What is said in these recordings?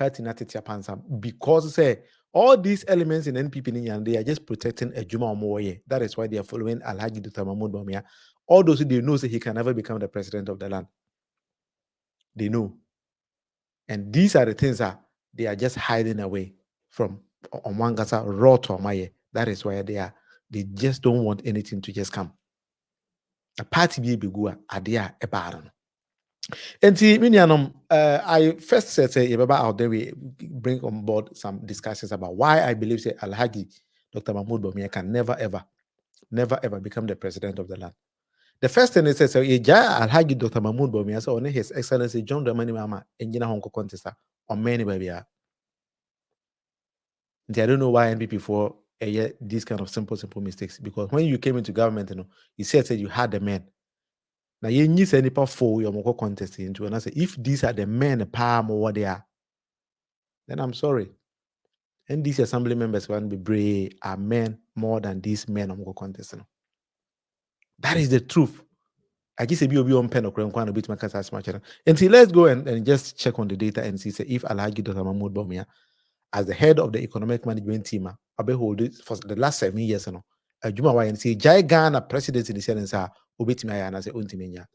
party na tete apansa because say all these elements in NPP and they are just protecting a Juma Omoye. That is why they are following Alhaji Dr. Mahmoud Bawumia. All those who they know say he can never become the president of the land. They know. And these are the things that they are just hiding away from Omwangasa raw to Omaye. That is why they just don't want anything to just come. A party be bigua adia ebaron. And I first said say out there we bring on board some discussions about why I believe say Alhaji Dr. Mahmoud Bawumia can never ever become the president of the land. The first thing is say Alhaji Dr. Mahmoud Bawumia so only His Excellency John Dramani Mahama engineer Honko contester on many baby. I don't know why NPP for these kind of simple mistakes because when you came into government, you said you had the men. Now you need to any for your moko contest into and I say if these are the men palm or what they are, then I'm sorry. And these assembly members want to be brave are men more than these men on moko contest. That is the truth. I just say be on pen or crown a bit my as much. And see, let's go and just check on the data and see say if Alhaji Dr. Mahmoud Bawumia as the head of the economic management team, I've been holding for the last 7 years. Juma wa say Jai Ghana presidency in the sense are obetimi aya na say ontimenya.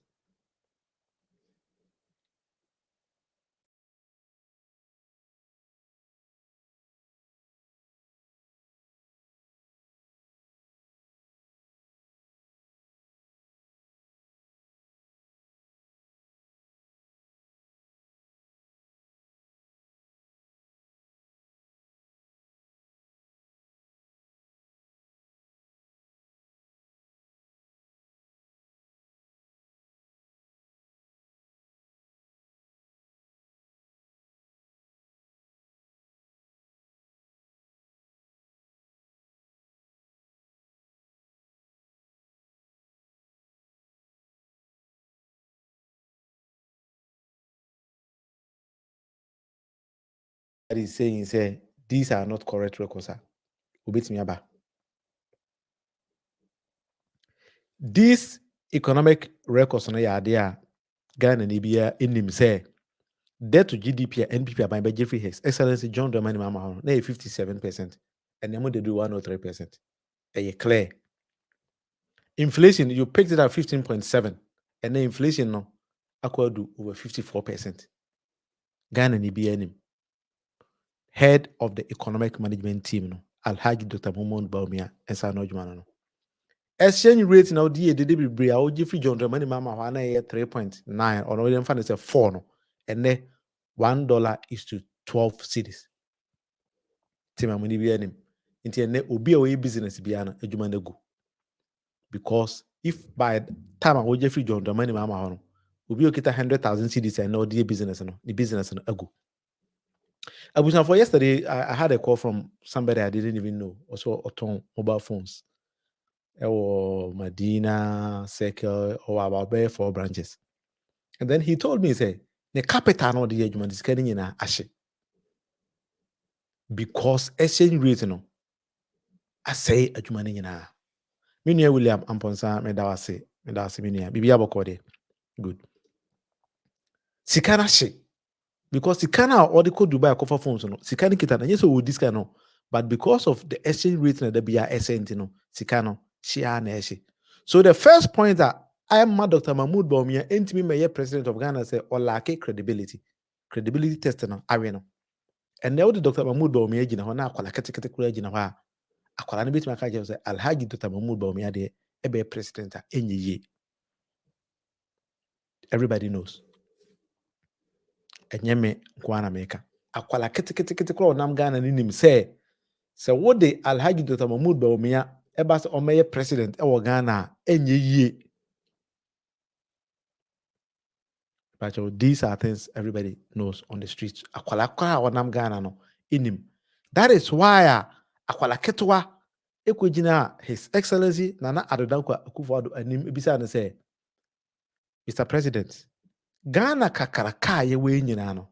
That is saying say these are not correct records. Obetimi aba. These economic records na ya there Ghana ni bia enim say debt to GDP NPP aban be Jeffrey Hicks Excellency John Dramani Mahama na 57% and them they do 103%. Clear. Inflation, you picked it at 15.7, and the inflation no equal to over 54%. Ghana ni BNM. Head of the economic management team, no, Alhaji Dr. Mahmoud Bawumia, and Sano Jumano. Exchange rate now, did be bria, or Jeffrey John Dramani Mama, 3.9, or no, them find it's a 4, no, and then $1 is to 12 cities. Tima Muni BNM. Into ne obi a business biana, a Jumana go. Because if by the time I would Jeffrey John Dramani Mama, we'll be okay 100,000 CDs and no business, no, the business and ago. For yesterday, I had a call from somebody I didn't even know, also on mobile phones. Or Medina, Circle, or about 4 branches. And then he told me, say, the capital no the judgment is getting in a ashe. Because exchange rate, I say a human in a Minia William Amponsa, Medawase, Minia, Bibia Bokode. Good. Sikana she. Because Sikana or the code Dubai cover phones, no. Sikani Kitana, yes, we this kind, but because of the exchange rate, the BR SNT, Sikano, she. So the first point that I am Dr. Mahmoud Bawumia, ain't me president of Ghana, say, or lack credibility. Credibility test, no, arena. And now the Dr. Mahmoud Bawumia, Jina, na akwala katikula Jina, akwala bit my kaja, say, Alhaji Dr. Mahmoud Bawumia, de, ebe president, enye. Everybody knows. Enyeme Kwana Meka. Akwala kete nam Ghana ninim say what the Alhaji Dr. Mahmoud Bawumia eba se omeye president ewo Ghana enye yie. But these are things everybody knows on the streets. Akwala nam Ghana no inim. That is why akwala ketwa ekwejina His Excellency Nana Addo Dankwa Akufo-Addo anim ebisa ne say Mr. President Ghana kakaraka ye we nyina no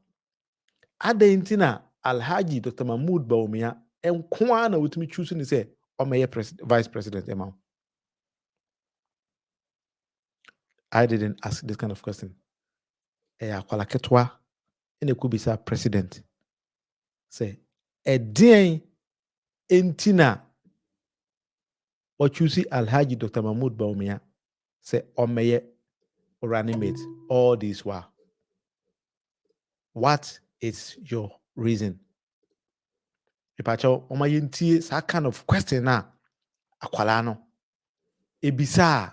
adentina Alhaji Dr. Mahmoud Bawumia enkwa na wotumi choose ni say omeye vice president emma. I didn't ask this kind of question. Akwala ketwa ene kubisa president Say, a day entina what you see Alhaji Dr. Mahmoud Baumia say Omeye running mate all this while. What is your reason? Ipacho omayinti sa kind of question na akwala no. Ebisa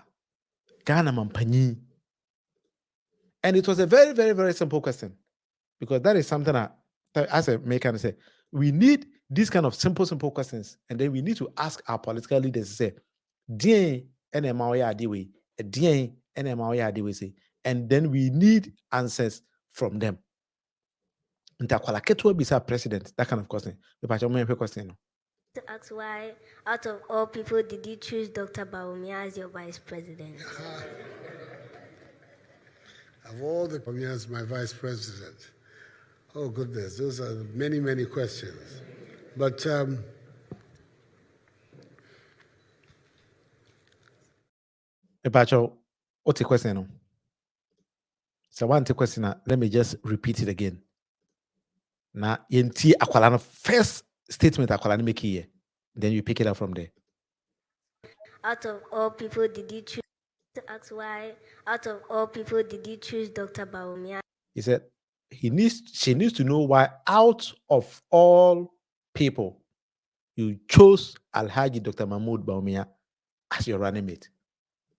Ghana mampanyi. And it was a very, very, very simple question. Because that is something that, as a maker say, we need these kind of simple questions. And then we need to ask our political leaders to say, DN NMA DN NMA say, and then we need answers from them. Ntakwala ketua bisa president, that kind of question. The question. To ask why, out of all people, did you choose Dr. Baumia as your vice president? Of all the Baumia as my vice president. Oh, goodness, those are many, many questions. But Epacho, what's the question? So one question, let me just repeat it again. Now, yenti akwala no first statement akwala no make here. Then you pick it up from there. Out of all people, did you choose to ask why? Out of all people, did you choose Dr. Baumia? He said she needs to know why out of all people you chose Alhaji Dr. Mahmoud Baumia as your running mate.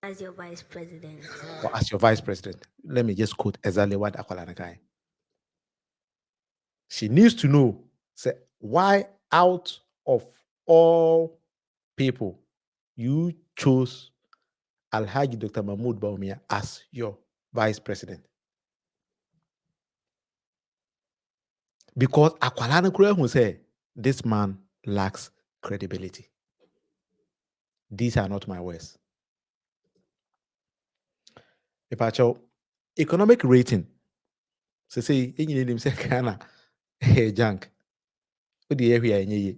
As your vice president. Or as your vice president. Let me just quote exactly what Akwala Nakai. She needs to know say, why out of all people you chose Alhaji Dr. Mahmoud Baumia as your vice president. Because Akwala Nakai who say this man lacks credibility. These are not my words. Epacho, economic rating. Say, you need him say, Kana, hey, junk. What do you hear here?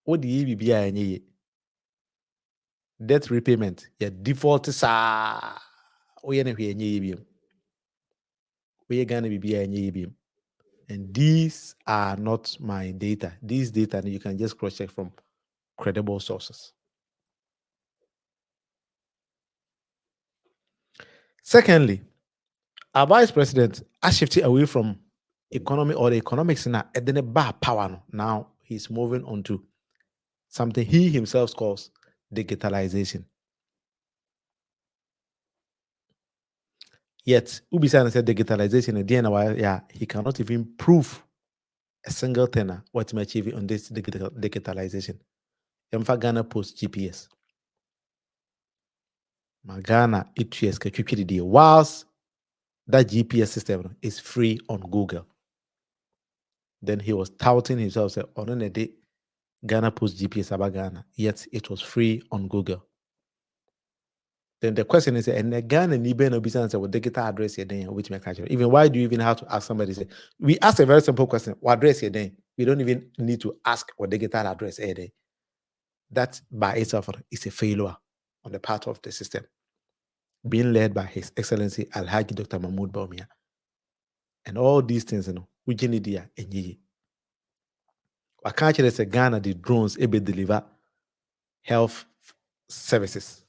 What do you be here? Debt repayment, your default sa. We are here in we are gonna be here. And these are not my data. These data you can just cross-check from credible sources. Secondly, our vice president has shifted away from economy or the economics now, and then a bar power. Now he's moving on to something he himself calls digitalization. Yet, Ubisan said digitalization again, yeah, he cannot even prove a single thing what he achieve on this digitalization. Emfa Ghana post GPS. Ghana it whilst that GPS system is free on Google. Then he was touting himself, say, on a day, Ghana post GPS about Ghana, yet it was free on Google. Then the question is, and the Ghana Nibe no business with digital address here then which make actually. Even why do you even have to ask somebody? Say, we ask a very simple question: what address here then? We don't even need to ask what digital address here then. That by itself is a failure on the part of the system, being led by His Excellency Alhaji Dr. Mahmoud Baumia. And all these things, we need there and ye. I can't say Ghana the drones able deliver health services.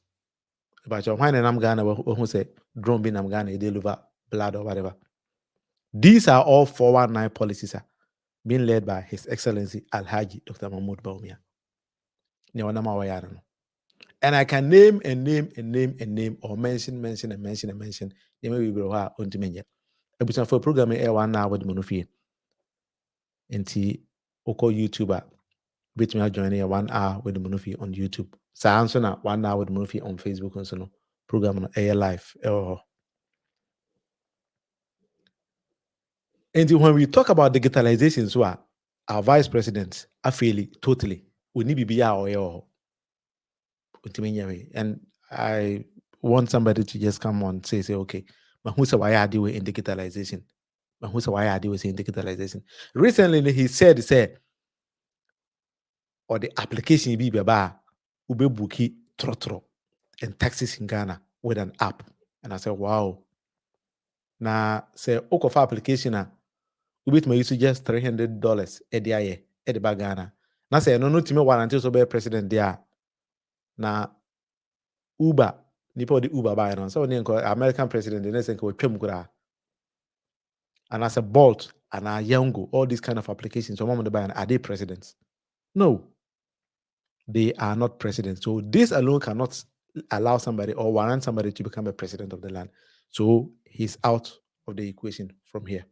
But when I'm Ghana, who say drone being I'm Ghana, they deliver blood or whatever. These are all 419 policies being led by His Excellency Alhaji Dr. Mahmoud Baumia. And I can name or mention. They may be bro on to me. A for program air 1 hour with Monofi. And Oko YouTuber. Bit me join here 1 hour with Monofi on YouTube. So answer now 1 hour with Monofi on Facebook and so no program on air live. And when we talk about digitalization, so our vice president, I feel it totally. We need to be our and I want somebody to just come on say, okay, but who's why I do in digitalization? But who's why I do in digitalization? Recently, he said, or the application be baba ube bookie trotro and taxis in Ghana with an app. And I said, wow. Now say okofa application bit may use just $300 a day at the bagana. Na say no to me warranty so be president there. Na Uber nipa the Uber buy no so American president the next ko twem kura. And as a Bolt and a Yango, all these kind of applications, some of the buy are they presidents? No, they are not presidents. So this alone cannot allow somebody or warrant somebody to become a president of the land. So he's out of the equation from here.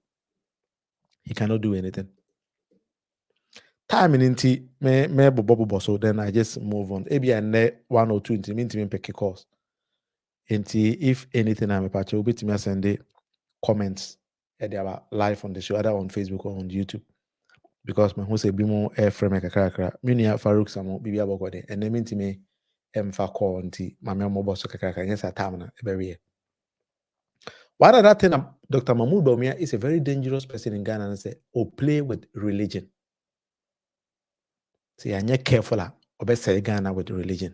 He cannot do anything. Time in inti me bobo so then I just move on. Maybe I net 1 or 2 into me pick a course. Inti if anything I'm a patch, will be to me send the comments at their live on the show, either on Facebook or on YouTube. Because my who say be more air frame kakra. Minia Farouk Samo bibi abogode and then mean me emfa call nti mama mo boss kakra yes atam na very. One other thing, Dr. Mahmoud Bawumia is a very dangerous person in Ghana and say, play with religion. See, I'm not careful about say Ghana with religion.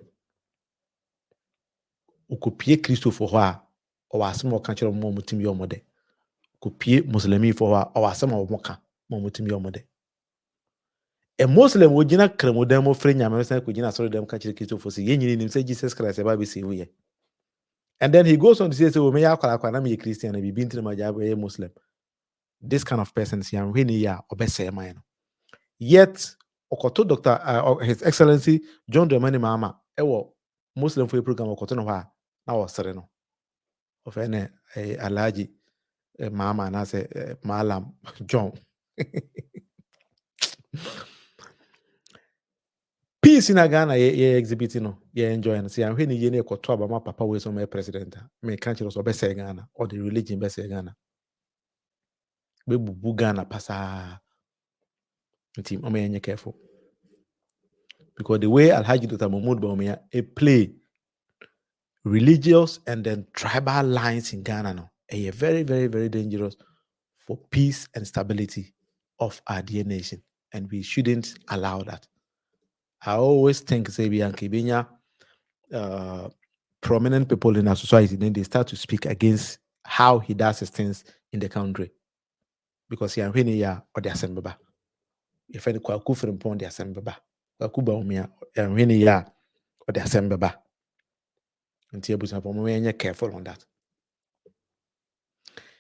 Ukopie Christo for her, or a small country of Momutim Yomode. Kopie Muslimi for her, or some of Moka, Momutim Yomode. A Muslim would not cremodemo friend, American could not sorry them country Christo for saying, you say Jesus Christ, a baby see we. And then he goes on to say, so may I call a Christian and be been to my job a Muslim. This kind of person, see, I'm really or best say mine. Yet, Okoto Dr. His Excellency John Dramani Mahama, Muslim for a program Okoto no ha na was sereno. Of any Alhaji Mahama and I say Malam John. Peace in Ghana, ye exhibiting no, ye enjoying. See, I'm really yene koto about my papa was on my president. Me country was best Ghana or the religion best Ghana. We bu Ghana pasa. Team, I'm careful. Because the way Alhaji Dr. Mahmoud Bawumia play religious and then tribal lines in Ghana now, very, very, very dangerous for peace and stability of our dear nation. And we shouldn't allow that. I always think, say, Bianca, prominent people in our society, then they start to speak against how he does his things in the country. Because he and ya or the assembly. If any kwaku from upon the assembly. Kwaku Bawumia and ya or the assembly. And you're careful on that.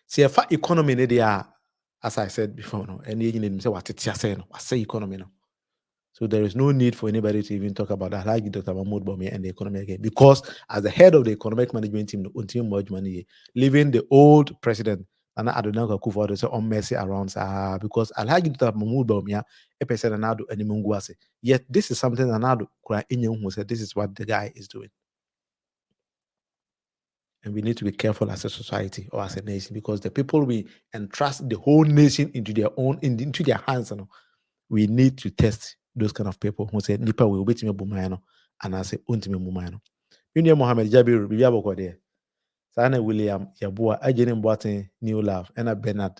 See, if economy they are, as I said before, no, and you need to say what it's saying, what say economy no. So there is no need for anybody to even talk about that, like Dr. Mahmoud Bawumia and the economy again, because as the head of the economic management team, until much money, leaving the old president and Adonai Akufo to say on mercy around, because Alhaji Dr. Mahmoud Bawumia, a person and Ado and Munguase. Yet this is something Anado cry in who said this is what the guy is doing. And we need to be careful as a society or as a nation, because the people we entrust the whole nation into their own, into their hands, you know, we need to test those kind of people who say, Nipa will wait me bumayano, and I say, Untime Mumayano. Union Mohammed Jabiru, Bibiabo there. Sana William Yabua, Ajeni Mboate, New Love, and Bernard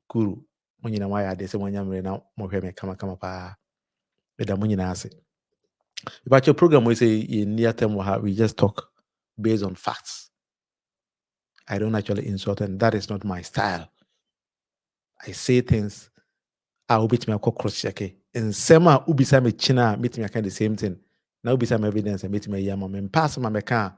Kuru, Munina Waya, they say, when you're now, Moheme, Kama Pa, with the Munina Ase. But your program, we say in near term, we just talk based on facts. I don't actually insult, and that is not my style. I say things. I will beat me cross check. And Sema Ubisa me China meet me the same thing. Now Ubisa me evidence and meet me yama. And pass my mekan.